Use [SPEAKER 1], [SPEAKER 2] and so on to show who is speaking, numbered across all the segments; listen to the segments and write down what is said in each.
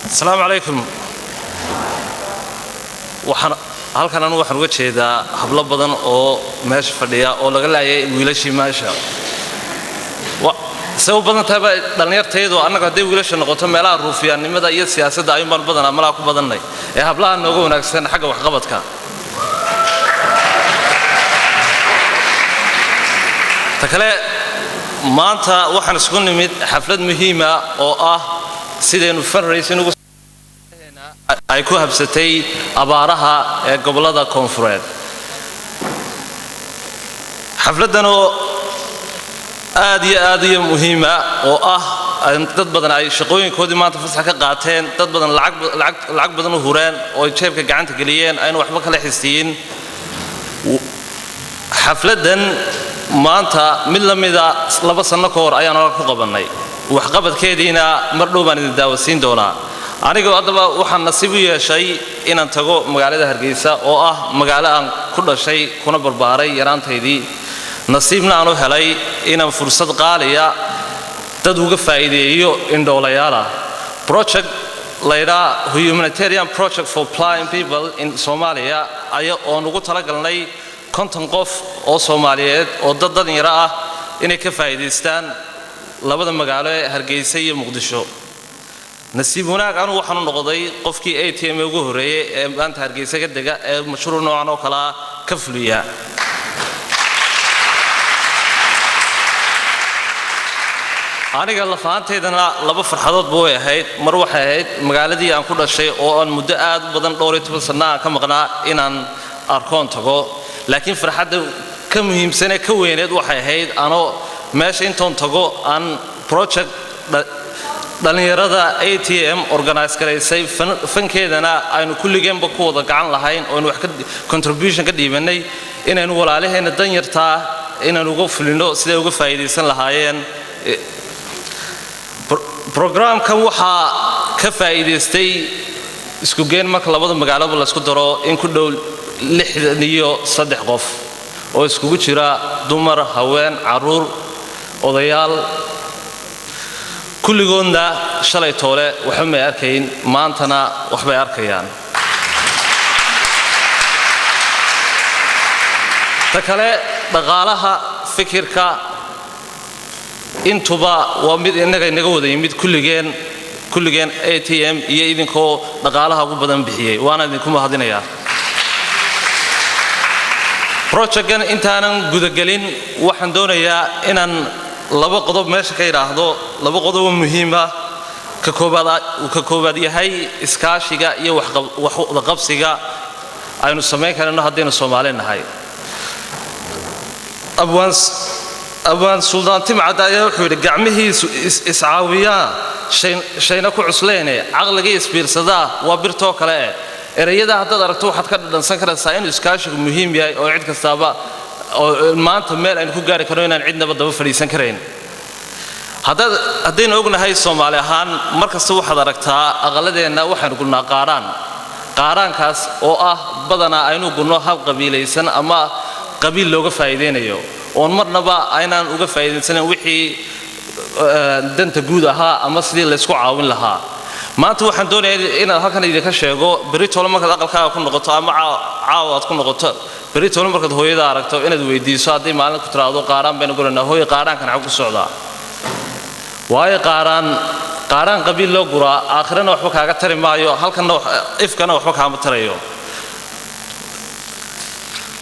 [SPEAKER 1] السلام عليكم. waxaan halkan anu waxaan uga jeedaa hablo badan oo meesha fadhiya oo laga laayay wiilashii meesha sabab badan taaba dhalinyarteedu annaga haday wiilasha noqoto meelaha ruufiyaannimada iyo siyaasadda ayuun baan badan amala ku badannay ee hablaha nooga wanaagsan xagga waxqabadka takale maanta waxaan isku nimid xaflad muhiim ah oo ah sidaynu fundraising ugu ay ku habsatay abaaraha ee gobolada koonfureed xafladan oo aad iyo muhiim ah oo ah dad badan ay shaqooyinkoodii maanta fasax ka qaateen dad badan lacag badan u hureen oo jeebka gacanta galiyeen ayna waxba kala xistiyin xafladan maanta mid la mid ah 2 sano ka hor ayaan ku qabanay waxqabadkeediina mar dhow baan idin daawasiin doonaa aniga hadaba waxaan nasiib u yeeshay inaan tago magaalada Hargeysa oo ah magaalo aan ku dhashay kuna barbaaray yaraantaydii nasiibna aan u helay inaan fursad qaaliya dad uga faa'iideeyo indhoolayaala project layra humanitarian project for blind people in Somalia ayaa oo ugu talagalnay 50 qof oo Soomaaliyeed oo dad yara ah inay ka faa'iideystaan labada magaalo ee Hargeysa iyo Muqdisho nasiib wanaag anu waxaan noqday qofkii ATM ugu horeeyay ee maanta Hargeysa ka dega ee mashruuc noocan oo kala ka fuliya aniga la faanteedana laba farxadood buu ahayd mar waxay ahayd magaaladii aan ku dhashay oo aan muddo aad u badan 12 sano ka maqnaa inaan arkoon tago laakiin farxadda ka muhiimsan ee ka weyneed waxay ahayd ano meesha intoon tago aan project dhalinyarada ATM organize gareysay fankeedana aynu kulligeenba ku wada gacan lahayn oo wax ka contribution ka dhiibanay inaynu walaalaheena dan yartaa inaynu uga fulino sida uga faa'iideysan lahaayeen programkan waxa ka faa'iideystay isku geen marka labada magaalaba la isku daro in ku dhow 63 qof oo iskugu jira dumar haween caruur odayaal kulligoodna shalay toole waxa ma arkayn maantana waxbay arkayaan takale dhaqaalaha fikirka intuba waa mid inaga wada yimid kulligeen ATM iyo idinkoo dhaqaalaha ugu badan bixiyay waana idinku mahadinayaa projectkan intaanan gudagelin waxaan doonayaa inaan laba qodob meesha ka yiraahdo laba qodob oo muhiim ah ka koobaad yahay iskaashiga iyo wax wada qabsiga aynu sameyn karno haddii Soomaali nahay abwaan Sultan Timcad ayaa wuxuu yiri gacmihiisu iscaawiya shayna ku cusleene aqliga isbiirsada waa birtoo kale erayada haddaad aragto waxaad ka dhadhansan karaysaa in iskaashigu muhiim yahay oo cid kastaaba oo maanta meel aynu ku gaari karno inaan cidnaba daba fadhiisan karayn haddaynu ognahay Soomaali ahaan markasta waxaad aragtaa aqaladeena waxaan gulnaa qaaraankaas oo ah badana aynu gulno hab qabiilaysan ama qabiil looga faa'iideynayo oo marnaba aynaan uga faa'iideysan wixii danta guud ahaa ama sidii la isku caawin lahaa maanta waxaan doonayaa inaan halkan idinka sheego berito markaad aqalkaaga ku noqoto ama caawad ku noqoto berito markaad hooyada aragto inaad weydiiso haddii maalin ku tiraado qaaraan bayna guranaa hooyo qaaraankan xaq ku socdaa waayo qaaraan qabiil loo guraa aakhirana waxba kaaga tari maayo halkana ifkana waxba kaama tarayo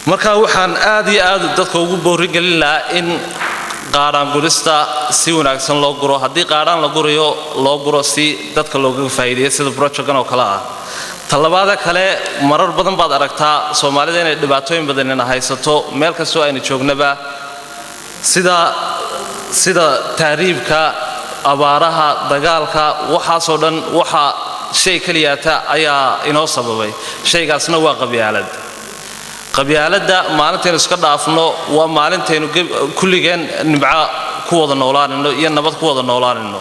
[SPEAKER 1] marka waxaan aad iyo aad dadka ugu boorin gelin lahaa in qaaraan gurista si wanaagsan loo guro haddii qaaraan la gurayo loo guro si dadka looga faa'iideeyo sida projectkan oo kale ah talabaada kale marar badan baad aragtaa Soomaalida inay dhibaatooyin badan haysato meel kastoo aynu joognaba sida taariibka abaaraha dagaalka waxaas oo dhan waxa shay kaliyaata ayaa inoo sababay shaygaasna waa qabyaaladda maalinteenu iska dhaafno waa maalinteenu kulligeen nimca ku wada noolaanino iyo nabad ku wada noolaanino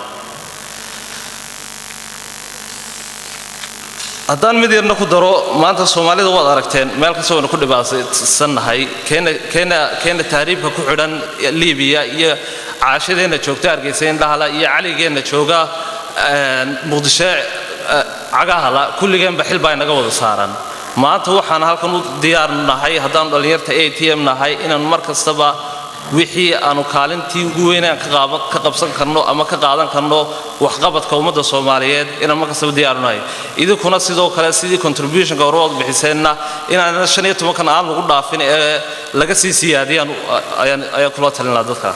[SPEAKER 1] haddaan mid yarna ku daro maanta Soomaalida waad aragteen meel kastoo ku dhibaataysannahay keena taariibka ku xidhan Liibiya iyo caashadeena joogta Hargeysa indhahala iyo caligeena jooga Muqdisho cagaha la kulligeenba xil baa inaga wada saaran maanta waxaan halkan u diyaarnahay haddaan dhalinyarta ATM nahay inaan mar kastaba wixii aanu kaalintii ugu weynaan ka qabsan karno ama ka qaadan karno waxqabadka ummadda Soomaaliyeed inaan mar kastaba diyaarnahay idinkuna sidoo kale sidii contribution gowraad bixiseenna inaan 15 kan aan lagu dhaafin ee laga sii siyaadiyaan ayaan kula talinaa dadka